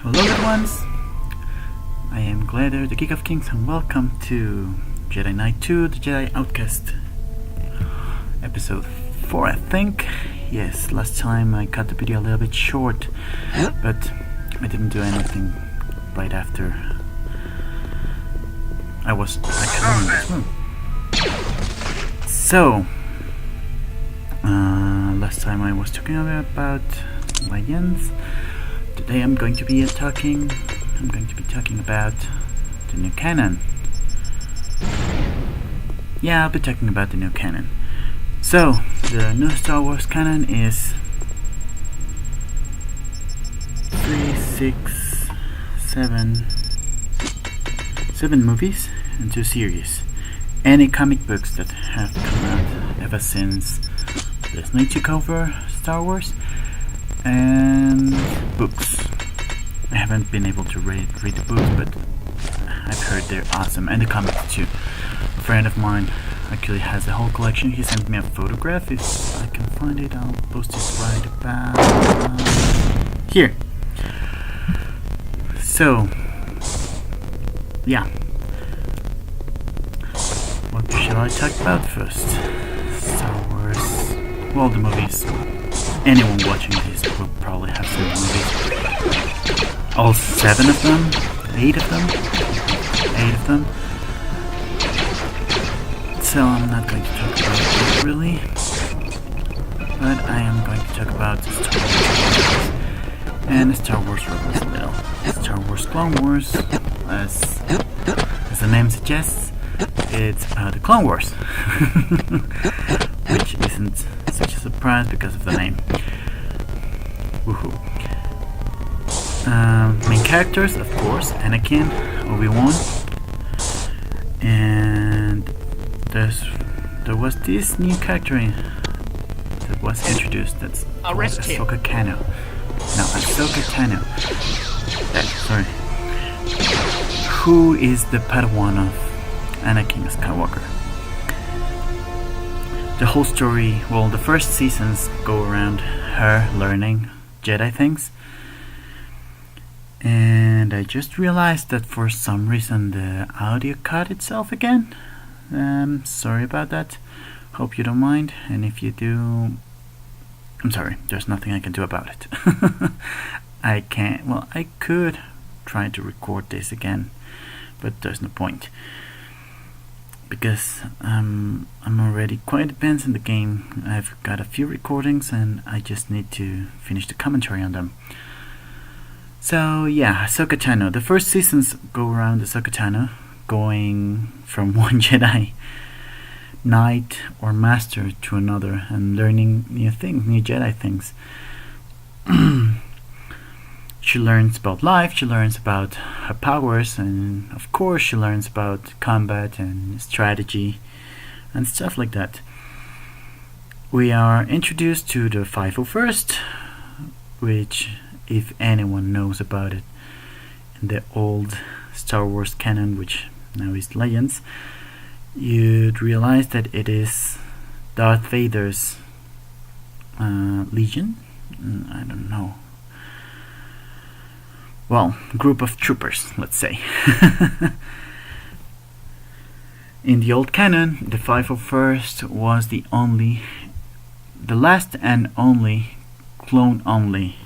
Hello little ones, I am Glider, the Geek of Kings, and welcome to Jedi Knight 2, the Jedi Outcast. Episode 4, I think. Yes, last time I cut the video a little bit short, but I didn't do anything right after I was actually in this room. So, last time I was talking about legends. Today I'm going to be talking about the new canon. Yeah, I'll be talking about the new canon. So, the new Star Wars canon is 7 movies and 2 series. Any comic books that have come out ever since Disney took over Star Wars, and books. I haven't been able to read the books, but I've heard they're awesome, and the comics too. A friend of mine actually has the whole collection. He sent me a photograph. If I can find it, I'll post it right about here. So, yeah. What shall I talk about first? Star Wars. Well, the movies. Anyone watching this will probably have seen the movies. All 7 of them? 8 of them? 8 of them. So I'm not going to talk about it really, but I am going to talk about the Star Wars and the Star Wars Rebels a little. Star Wars Clone Wars, as the name suggests, it's the Clone Wars, which isn't such a surprise because of the name. Woohoo. Main characters, of course, Anakin, Obi-Wan, and there was this new character that was introduced that's called Asohka Kano. No, Asohka Tano. Sorry. Who is the Padawan of Anakin Skywalker? The whole story, well, the first seasons go around her learning Jedi things. And I just realized that for some reason the audio cut itself again. Sorry about that. Hope you don't mind. And if you do, I'm sorry. There's nothing I can do about it. I can't. Well, I could try to record this again, but there's no point. Because I'm already quite advanced in the game. I've got a few recordings and I just need to finish the commentary on them. So yeah, Asohka Tano. The first seasons go around Asohka Tano, going from one Jedi Knight or Master to another and learning new things, new Jedi things. She learns about life, she learns about her powers, and of course she learns about combat and strategy and stuff like that. We are introduced to the 501st, which, if anyone knows about it in the old Star Wars canon, which now is Legends, you'd realize that it is Darth Vader's legion. I don't know. Well, group of troopers, let's say. In the old canon, the 501st was the last and only clone-only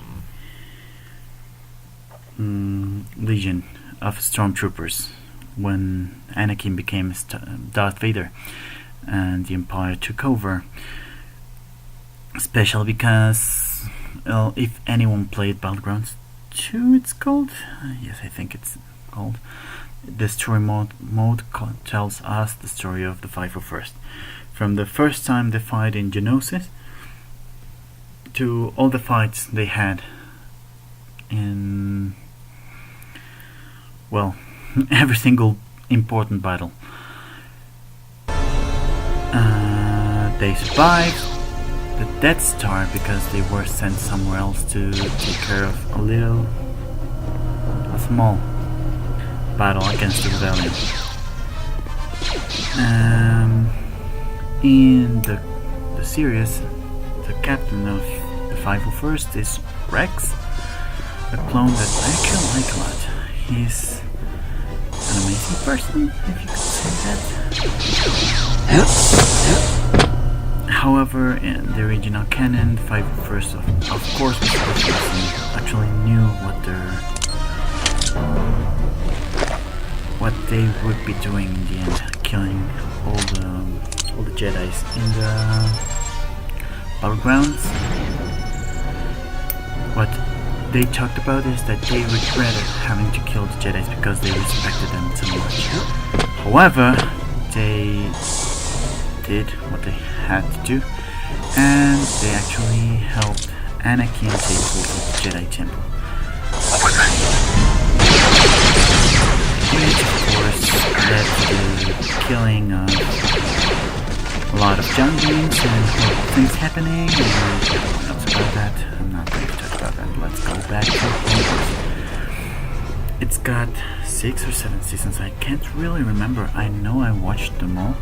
legion of stormtroopers when Anakin became Darth Vader and the Empire took over. Especially because, well, if anyone played Battlegrounds 2, it's called? Yes, I think it's called. The story mode tells us the story of the 501st. From the first time they fight in Geonosis to all the fights they had in, well, every single important battle. They survived the Death Star because they were sent somewhere else to take care of a small battle against the rebellion. In the series, the captain of the 501st is Rex, a clone that I actually like a lot. He's an amazing person, if you could say that. However, in the original canon, 5 first of course was the person actually knew what they would be doing in the end, killing all the Jedis in the battlegrounds. What they talked about is that they regretted having to kill the Jedis because they respected them so much. However, they did what they had to do, and they actually helped Anakin take hold of the Jedi Temple. Which of course led to the killing of a lot of Junglings and things happening, and what else about that? I'm not going to talk about that. Let's go back to Clone Wars. It's got 6 or 7 seasons, I can't really remember. I know I watched them all.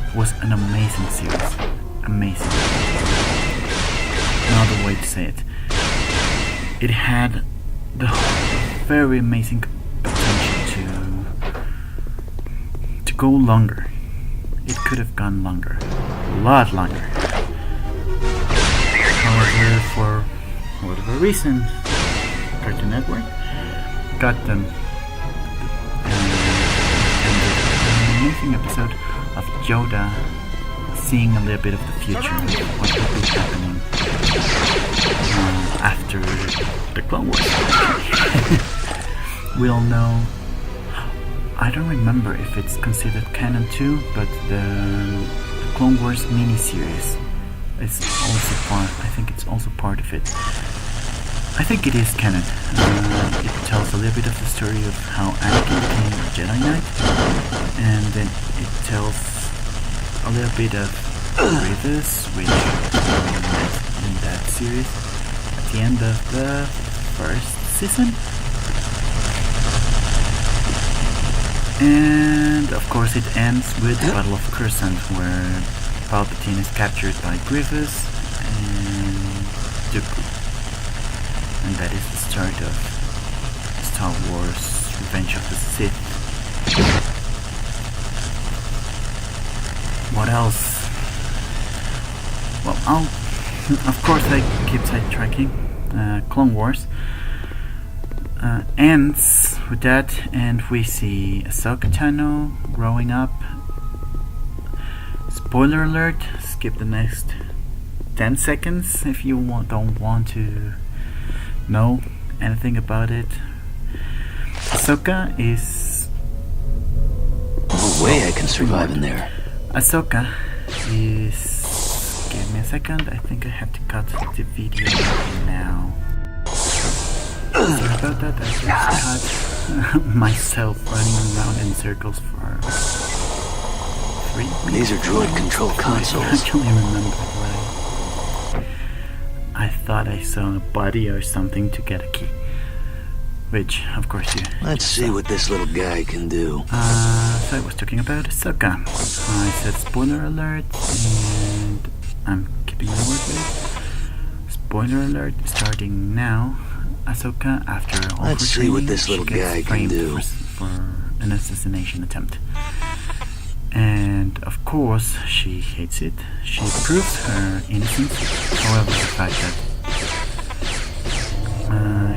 It was an amazing series. Amazing. No other way to say it. It had the very amazing potential to go longer. It could have gone longer. A lot longer. However, for whatever reason, Cartoon Network got them an amazing episode of Yoda seeing a little bit of the future, what would be happening after the Clone Wars. We all know, I don't remember if it's considered canon too, but the Clone Wars miniseries is also part, I think it's also part of it. I think it is canon. It tells a little bit of the story of how Anakin became a Jedi Knight, and then it tells a little bit of Grievous, which in that series at the end of the first season. And of course it ends with the Battle of Coruscant, where Palpatine is captured by Grievous and Dooku. And that is the start of Star Wars Revenge of the Sith. What else? Well, of course I keep sidetracking. Clone Wars ends with that, and we see Asohka Tano growing up. Spoiler alert, skip the next 10 seconds if you don't want to know anything about it. Asohka is... No way I can survive in there. Asohka is... Give me a second, I think I have to cut the video now. Sorry about that, I just cut myself running around in circles for 3 minutes. These are droid control consoles. I actually remember what I thought I saw a body or something to get a key. Which, of course, you... Let's see what this little guy can do. So I was talking about Asohka. I said spoiler alert, and I'm keeping my word with it. Spoiler alert, starting now. Asohka, after all Let's her see what training, this little she gets guy can framed do. for an assassination attempt. And of course, she hates it. She proves her innocence. However, the fact that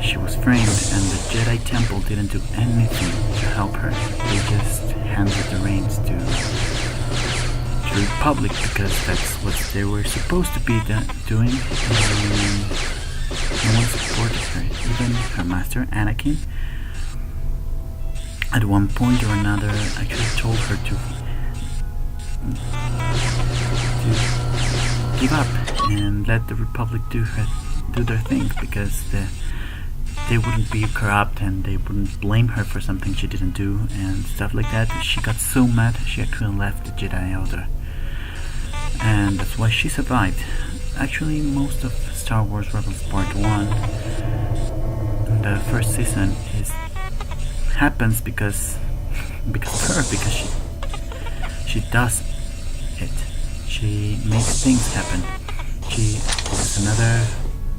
she was framed and the Jedi Temple didn't do anything to help her. They just handed the reins to the Republic because that's what they were supposed to be doing. No one supported her, even her master Anakin. At one point or another, actually told her to give up and let the Republic do their thing, because they wouldn't be corrupt and they wouldn't blame her for something she didn't do and stuff like that. She got so mad she actually left the Jedi Order, and that's why she survived. Actually, most of Star Wars Rebels Part 1, the first season, happens because of her, because she does it. She makes things happen. This is another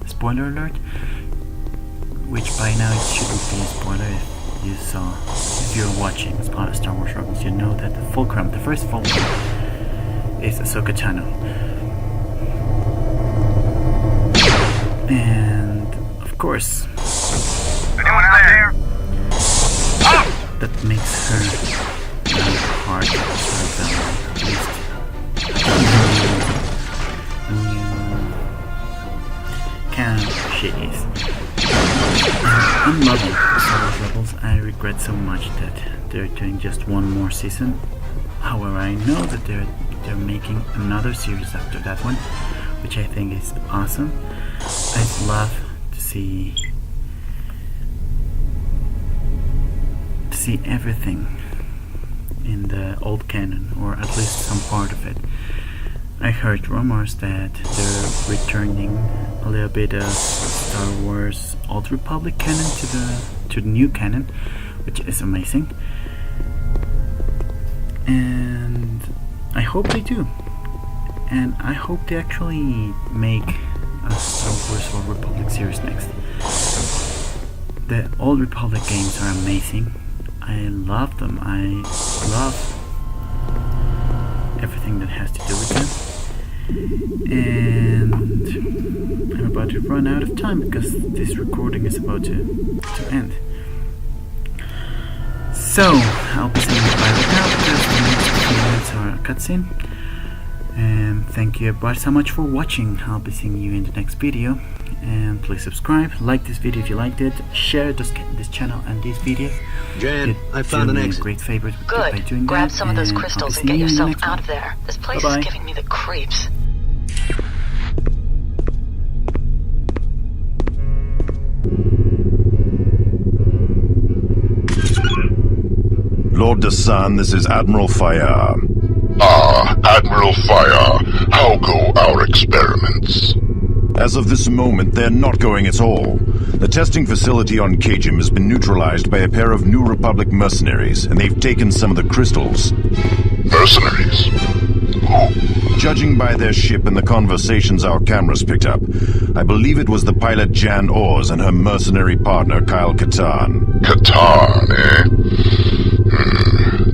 spoiler alert. which by now it shouldn't be a spoiler if you're watching Star Wars Rebels, you know that the first fulcrum is Asohka Tano. And of course, anyone out there? That makes her part of the canon she is. I'm loving Star Wars Rebels. I regret so much that they're doing just one more season. However, I know that they're making another series after that one, which I think is awesome. I'd love to see everything in the old canon, or at least some part of it. I heard rumors that they're returning a little bit of Star Wars Old Republic canon to the new canon, which is amazing. And I hope they do. And I hope they actually make a Star Wars Old Republic series next. The Old Republic games are amazing. I love them. I love everything that has to do with them. And I'm about to run out of time because this recording is about to end. So I'll be saying goodbye right now because the next few minutes are a cutscene. And thank you everybody so much for watching. I'll be seeing you in the next video. And please subscribe, like this video if you liked it, share this channel and these videos. Jan, I found an exit. Great favorite Good. by doing Grab that, some of those and crystals I'll and be get seeing you in the yourself next out one. of there. This place Bye-bye. is giving me the creeps. Lord Dasan, this is Admiral Fayar. Ah, Admiral Fayar, how go our experiments? As of this moment, they're not going at all. The testing facility on Kajim has been neutralized by a pair of New Republic mercenaries, and they've taken some of the crystals. Mercenaries? Who? Judging by their ship and the conversations our cameras picked up, I believe it was the pilot Jan Oars and her mercenary partner Kyle Katarn. Katarn, eh?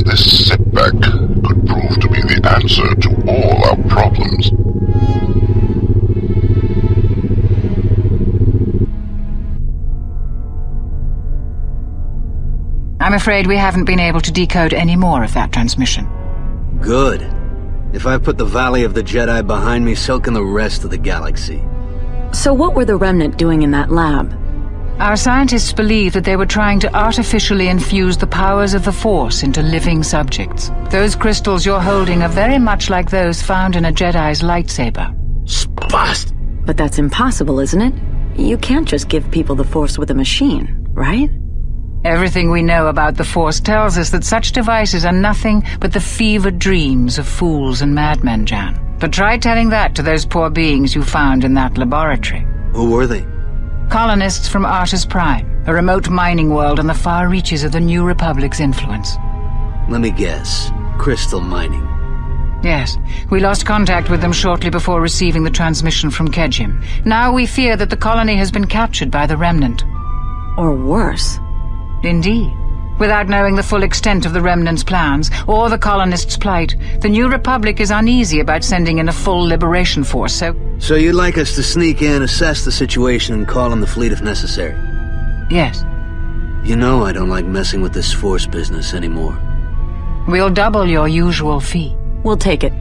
This setback could prove to be the answer to all our problems. I'm afraid we haven't been able to decode any more of that transmission. Good. If I put the Valley of the Jedi behind me, so can the rest of the galaxy. So what were the Remnant doing in that lab? Our scientists believe that they were trying to artificially infuse the powers of the Force into living subjects. Those crystals you're holding are very much like those found in a Jedi's lightsaber. Spast! But that's impossible, isn't it? You can't just give people the Force with a machine, right? Everything we know about the Force tells us that such devices are nothing but the fevered dreams of fools and madmen, Jan. But try telling that to those poor beings you found in that laboratory. Who were they? Colonists from Artus Prime, a remote mining world on the far reaches of the New Republic's influence. Let me guess. Crystal mining. Yes, we lost contact with them shortly before receiving the transmission from Kajim. Now we fear that the colony has been captured by the Remnant. Or worse. Indeed. Without knowing the full extent of the Remnant's plans, or the colonists' plight, the New Republic is uneasy about sending in a full liberation force, So you'd like us to sneak in, assess the situation, and call in the fleet if necessary? Yes. You know I don't like messing with this Force business anymore. We'll double your usual fee. We'll take it.